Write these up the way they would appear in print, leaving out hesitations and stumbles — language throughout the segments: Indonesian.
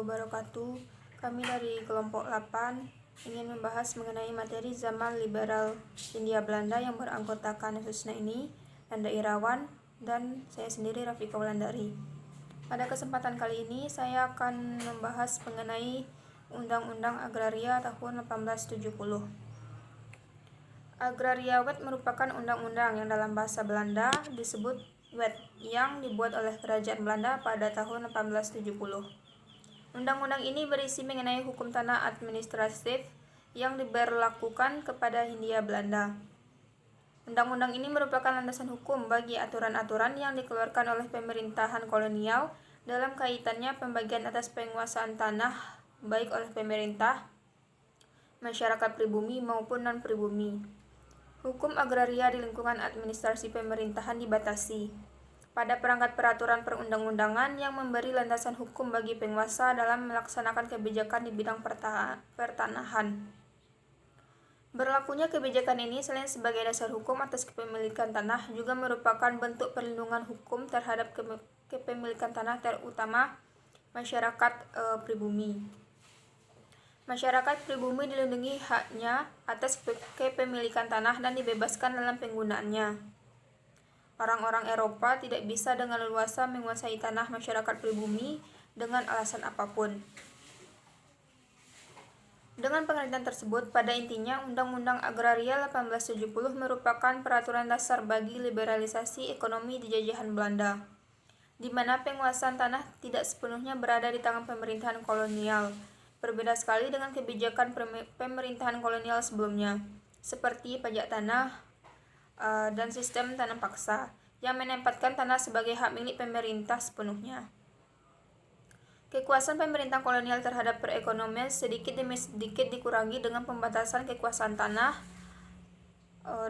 wabarakatuh. Kami dari kelompok 8 ingin membahas mengenai materi zaman liberal Hindia Belanda yang beranggotakan Susna ini, Nanda Irawan, dan saya sendiri Rafika Wulandari. Pada kesempatan kali ini saya akan membahas mengenai Undang-Undang Agraria tahun 1870. Agraria Wet merupakan undang-undang yang dalam bahasa Belanda disebut Wet yang dibuat oleh Kerajaan Belanda pada tahun 1870. Undang-undang ini berisi mengenai hukum tanah administratif yang diberlakukan kepada Hindia Belanda. Undang-undang ini merupakan landasan hukum bagi aturan-aturan yang dikeluarkan oleh pemerintahan kolonial dalam kaitannya pembagian atas penguasaan tanah baik oleh pemerintah, masyarakat pribumi maupun non-pribumi. Hukum agraria di lingkungan administrasi pemerintahan dibatasi pada perangkat peraturan perundang-undangan yang memberi landasan hukum bagi penguasa dalam melaksanakan kebijakan di bidang pertanahan. Berlakunya kebijakan ini selain sebagai dasar hukum atas kepemilikan tanah juga merupakan bentuk perlindungan hukum terhadap kepemilikan tanah terutama masyarakat pribumi. Masyarakat pribumi dilindungi haknya atas kepemilikan tanah dan dibebaskan dalam penggunaannya. Orang-orang Eropa tidak bisa dengan leluasa menguasai tanah masyarakat pribumi dengan alasan apapun. Dengan pengertian tersebut, pada intinya Undang-Undang Agraria 1870 merupakan peraturan dasar bagi liberalisasi ekonomi di jajahan Belanda, di mana penguasaan tanah tidak sepenuhnya berada di tangan pemerintahan kolonial. Berbeda sekali dengan kebijakan pemerintahan kolonial sebelumnya, seperti pajak tanah dan sistem tanam paksa, yang menempatkan tanah sebagai hak milik pemerintah sepenuhnya. Kekuasaan pemerintah kolonial terhadap perekonomian sedikit demi sedikit dikurangi dengan pembatasan kekuasaan tanah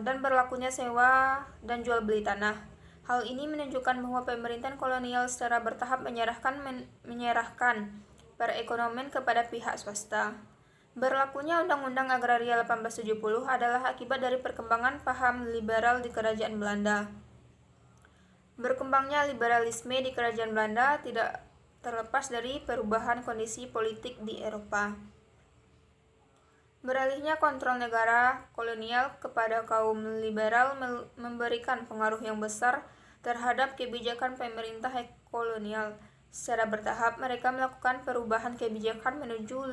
dan berlakunya sewa dan jual beli tanah. Hal ini menunjukkan bahwa pemerintahan kolonial secara bertahap menyerahkan perekonomian kepada pihak swasta. Berlakunya Undang-Undang Agraria 1870 adalah akibat dari perkembangan paham liberal di Kerajaan Belanda. Berkembangnya liberalisme di Kerajaan Belanda tidak terlepas dari perubahan kondisi politik di Eropa. Beralihnya kontrol negara kolonial kepada kaum liberal memberikan pengaruh yang besar terhadap kebijakan pemerintah kolonial. Secara bertahap, mereka melakukan perubahan kebijakan menuju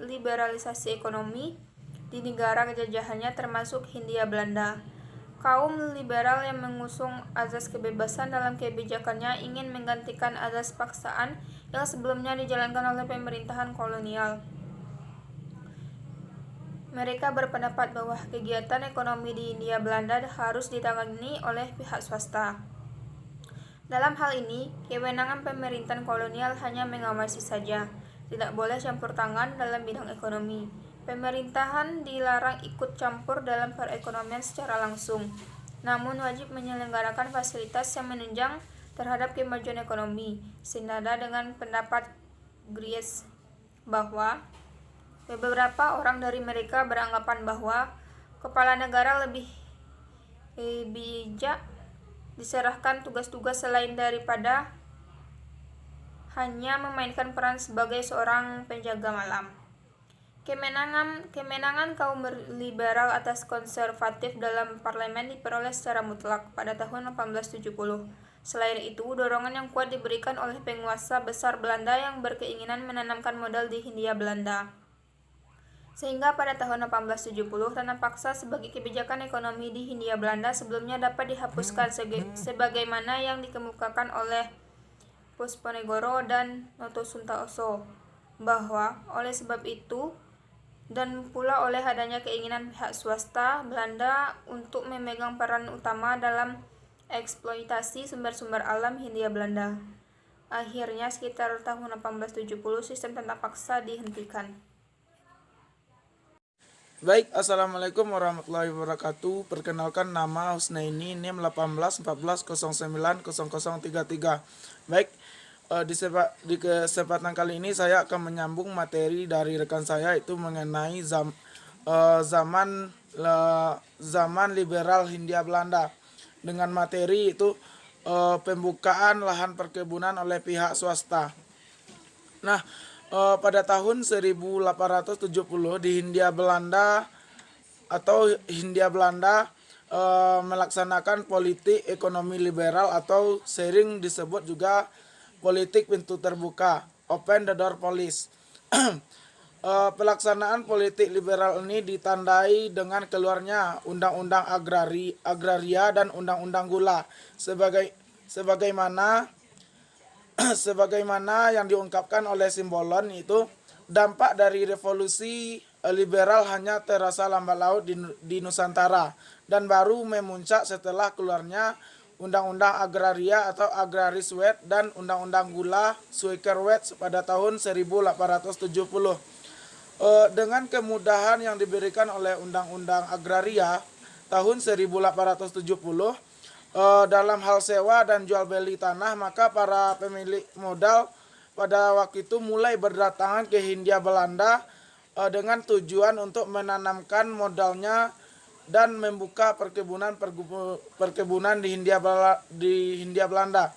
liberalisasi ekonomi di negara jajahannya termasuk Hindia Belanda. Kaum liberal yang mengusung azas kebebasan dalam kebijakannya ingin menggantikan azas paksaan yang sebelumnya dijalankan oleh pemerintahan kolonial. Mereka berpendapat bahwa kegiatan ekonomi di Hindia Belanda harus ditangani oleh pihak swasta. Dalam hal ini, kewenangan pemerintahan kolonial hanya mengawasi saja, tidak boleh campur tangan dalam bidang ekonomi. Pemerintahan dilarang ikut campur dalam perekonomian secara langsung, namun wajib menyelenggarakan fasilitas yang menunjang terhadap kemajuan ekonomi. Senada dengan pendapat Gries bahwa beberapa orang dari mereka beranggapan bahwa kepala negara lebih bijak diserahkan tugas-tugas selain daripada hanya memainkan peran sebagai seorang penjaga malam. Kemenangan kaum liberal atas konservatif dalam parlemen diperoleh secara mutlak pada tahun 1870. Selain itu, dorongan yang kuat diberikan oleh penguasa besar Belanda yang berkeinginan menanamkan modal di Hindia Belanda. Sehingga pada tahun 1870, tanam paksa sebagai kebijakan ekonomi di Hindia Belanda sebelumnya dapat dihapuskan sebagaimana yang dikemukakan oleh Pusponegoro dan Noto Suntaoso, bahwa oleh sebab itu dan pula oleh adanya keinginan pihak swasta Belanda untuk memegang peran utama dalam eksploitasi sumber-sumber alam Hindia Belanda. Akhirnya sekitar tahun 1870 sistem tanam paksa dihentikan. Baik, assalamualaikum warahmatullahi wabarakatuh. Perkenalkan, nama Husnaini, NIM 1814090033. Baik, di kesempatan kali ini saya akan menyambung materi dari rekan saya, itu mengenai zaman liberal Hindia Belanda, dengan materi itu pembukaan lahan perkebunan oleh pihak swasta. Nah, pada tahun 1870 di Hindia Belanda melaksanakan politik ekonomi liberal atau sering disebut juga politik pintu terbuka, open the door policy. Pelaksanaan politik liberal ini ditandai dengan keluarnya Undang-Undang Agraria dan Undang-Undang Gula sebagaimana yang diungkapkan oleh Simbolon itu. Dampak dari revolusi liberal hanya terasa lambat laun di Nusantara dan baru memuncak setelah keluarnya Undang-Undang Agraria atau Agraris Wet dan Undang-Undang Gula Suiker Wet pada tahun 1870. Dengan kemudahan yang diberikan oleh Undang-Undang Agraria tahun 1870 dalam hal sewa dan jual beli tanah, maka para pemilik modal pada waktu itu mulai berdatangan ke Hindia Belanda dengan tujuan untuk menanamkan modalnya dan membuka perkebunan di Hindia Belanda.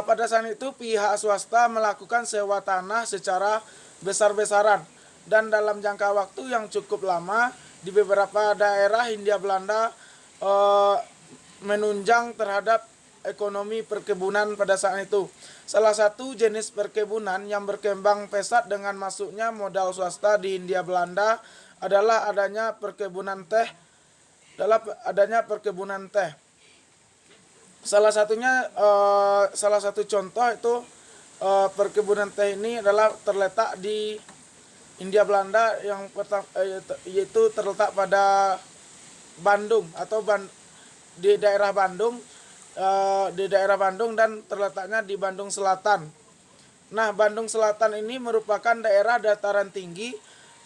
Pada saat itu pihak swasta melakukan sewa tanah secara besar-besaran dan dalam jangka waktu yang cukup lama di beberapa daerah Hindia Belanda menunjang terhadap ekonomi perkebunan pada saat itu. Salah satu jenis perkebunan yang berkembang pesat dengan masuknya modal swasta di Hindia Belanda adalah adanya perkebunan teh. Salah satu contoh itu perkebunan teh ini adalah terletak di Hindia Belanda yang yaitu terletak pada Bandung atau di daerah Bandung dan terletaknya di Bandung Selatan. Nah, Bandung Selatan ini merupakan daerah dataran tinggi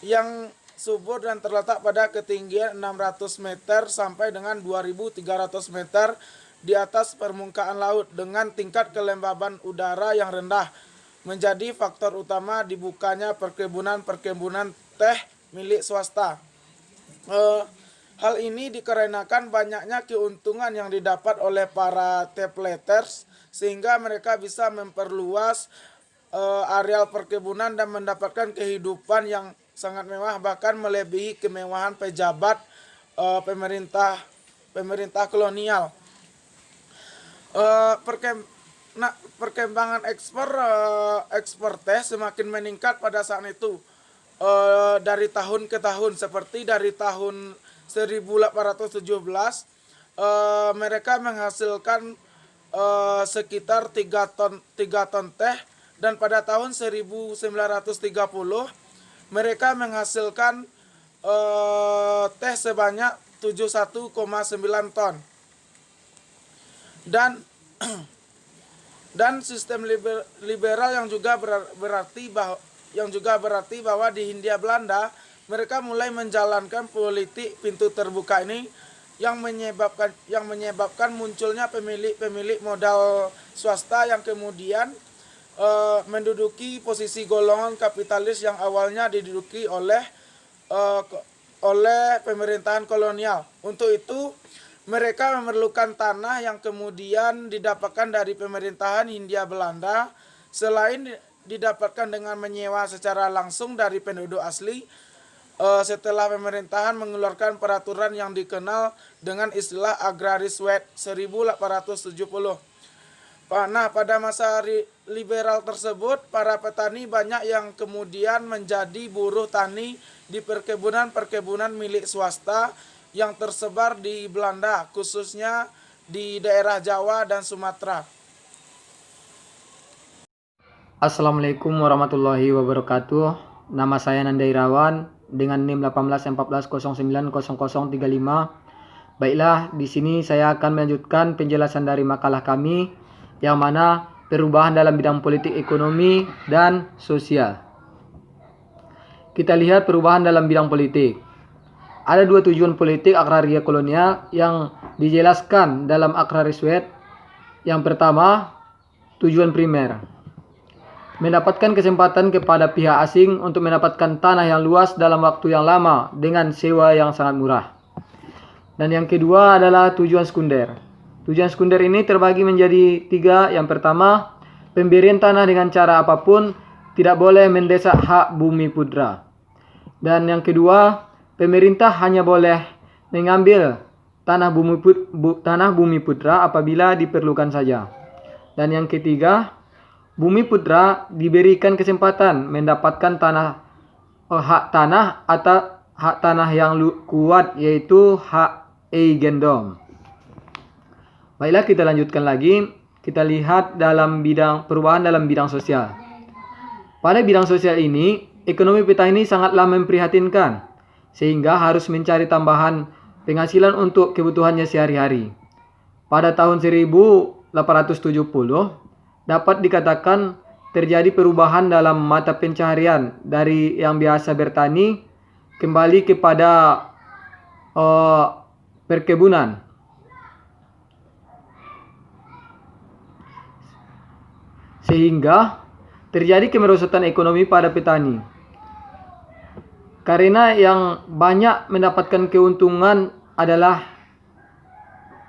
yang subur dan terletak pada ketinggian 600 meter sampai dengan 2.300 meter di atas permukaan laut dengan tingkat kelembaban udara yang rendah, menjadi faktor utama dibukanya perkebunan teh milik swasta. Hal ini dikarenakan banyaknya keuntungan yang didapat oleh para taplaters sehingga mereka bisa memperluas areal perkebunan dan mendapatkan kehidupan yang sangat mewah, bahkan melebihi kemewahan pejabat pemerintah kolonial. Perkembangan ekspor teh semakin meningkat pada saat itu dari tahun ke tahun, seperti dari tahun 1817 mereka menghasilkan sekitar 3 ton teh, dan pada tahun 1930 mereka menghasilkan teh sebanyak 71,9 ton. Dan sistem liberal yang juga berarti bahwa di Hindia Belanda mereka mulai menjalankan politik pintu terbuka ini yang menyebabkan munculnya pemilik modal swasta yang kemudian menduduki posisi golongan kapitalis yang awalnya diduduki oleh pemerintahan kolonial. Untuk itu mereka memerlukan tanah yang kemudian didapatkan dari pemerintahan Hindia Belanda. Selain didapatkan dengan menyewa secara langsung dari penduduk asli, setelah pemerintahan mengeluarkan peraturan yang dikenal dengan istilah Agraris Wet 1870. Nah, pada masa liberal tersebut, para petani banyak yang kemudian menjadi buruh tani di perkebunan milik swasta yang tersebar di Belanda, khususnya di daerah Jawa dan Sumatera. Assalamualaikum warahmatullahi wabarakatuh. Nama saya Nanda Irawan dengan NIM 1814090035. Baiklah, di sini saya akan melanjutkan penjelasan dari makalah kami yang mana perubahan dalam bidang politik ekonomi dan sosial. Kita lihat perubahan dalam bidang politik. Ada dua tujuan politik agraria kolonial yang dijelaskan dalam Agraris Wet. Yang pertama, tujuan primer, mendapatkan kesempatan kepada pihak asing untuk mendapatkan tanah yang luas dalam waktu yang lama dengan sewa yang sangat murah. Dan yang kedua adalah tujuan sekunder. Tujuan sekunder ini terbagi menjadi 3. Yang pertama, pemberian tanah dengan cara apapun tidak boleh mendesak hak bumi putra. Dan yang kedua, pemerintah hanya boleh mengambil tanah bumi putra apabila diperlukan saja. Dan yang ketiga, bumi putra diberikan kesempatan mendapatkan hak tanah atau hak tanah yang kuat, yaitu hak eigendom. Baiklah, kita lanjutkan lagi. Kita lihat perubahan dalam bidang sosial. Pada bidang sosial ini, ekonomi petani sangatlah memprihatinkan, sehingga harus mencari tambahan penghasilan untuk kebutuhannya sehari-hari. Pada tahun 1870, dapat dikatakan terjadi perubahan dalam mata pencaharian dari yang biasa bertani kembali kepada perkebunan. Sehingga terjadi kemerosotan ekonomi pada petani. Karena yang banyak mendapatkan keuntungan adalah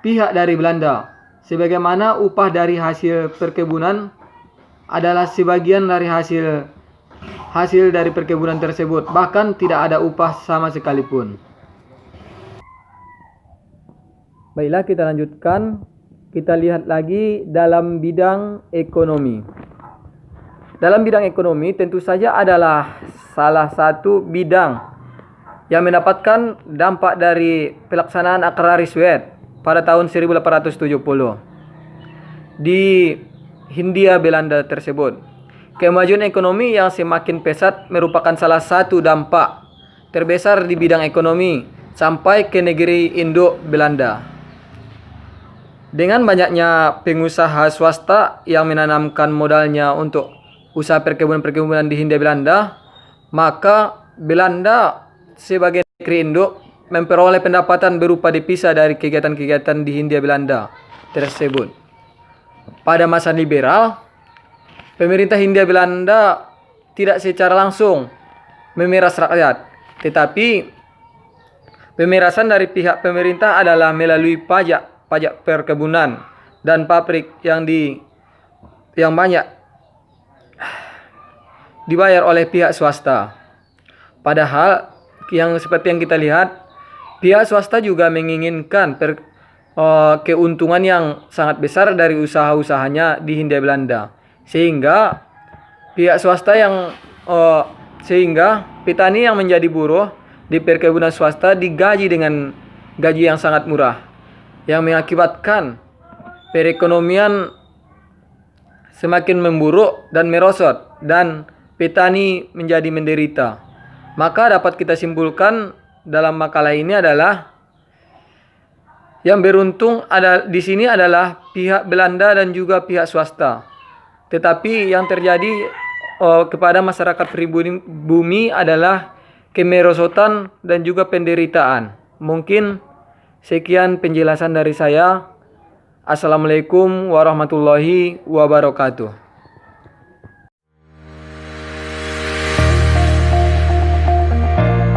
pihak dari Belanda. Sebagaimana upah dari hasil perkebunan adalah sebagian dari hasil dari perkebunan tersebut. Bahkan tidak ada upah sama sekalipun. Baiklah, kita lanjutkan. Kita lihat lagi dalam bidang ekonomi. Dalam bidang ekonomi tentu saja adalah salah satu bidang yang mendapatkan dampak dari pelaksanaan agraris Wet pada tahun 1870 di Hindia Belanda tersebut. Kemajuan ekonomi yang semakin pesat merupakan salah satu dampak terbesar di bidang ekonomi sampai ke negeri induk Belanda. Dengan banyaknya pengusaha swasta yang menanamkan modalnya untuk usaha perkebunan di Hindia Belanda, maka Belanda sebagai negeri induk memperoleh pendapatan berupa devisa dari kegiatan-kegiatan di Hindia Belanda tersebut. Pada masa liberal, pemerintah Hindia Belanda tidak secara langsung memeras rakyat, tetapi pemerasan dari pihak pemerintah adalah melalui pajak perkebunan dan pabrik yang banyak dibayar oleh pihak swasta. Padahal seperti yang kita lihat, pihak swasta juga menginginkan keuntungan yang sangat besar dari usaha-usahanya di Hindia Belanda, sehingga petani yang menjadi buruh di perkebunan swasta digaji dengan gaji yang sangat murah, yang mengakibatkan perekonomian semakin memburuk dan merosot, dan petani menjadi menderita. Maka dapat kita simpulkan dalam makalah ini adalah yang beruntung di sini adalah pihak Belanda dan juga pihak swasta. Tetapi yang terjadi kepada masyarakat pribumi adalah kemerosotan dan juga penderitaan. Mungkin sekian penjelasan dari saya. Assalamualaikum warahmatullahi wabarakatuh.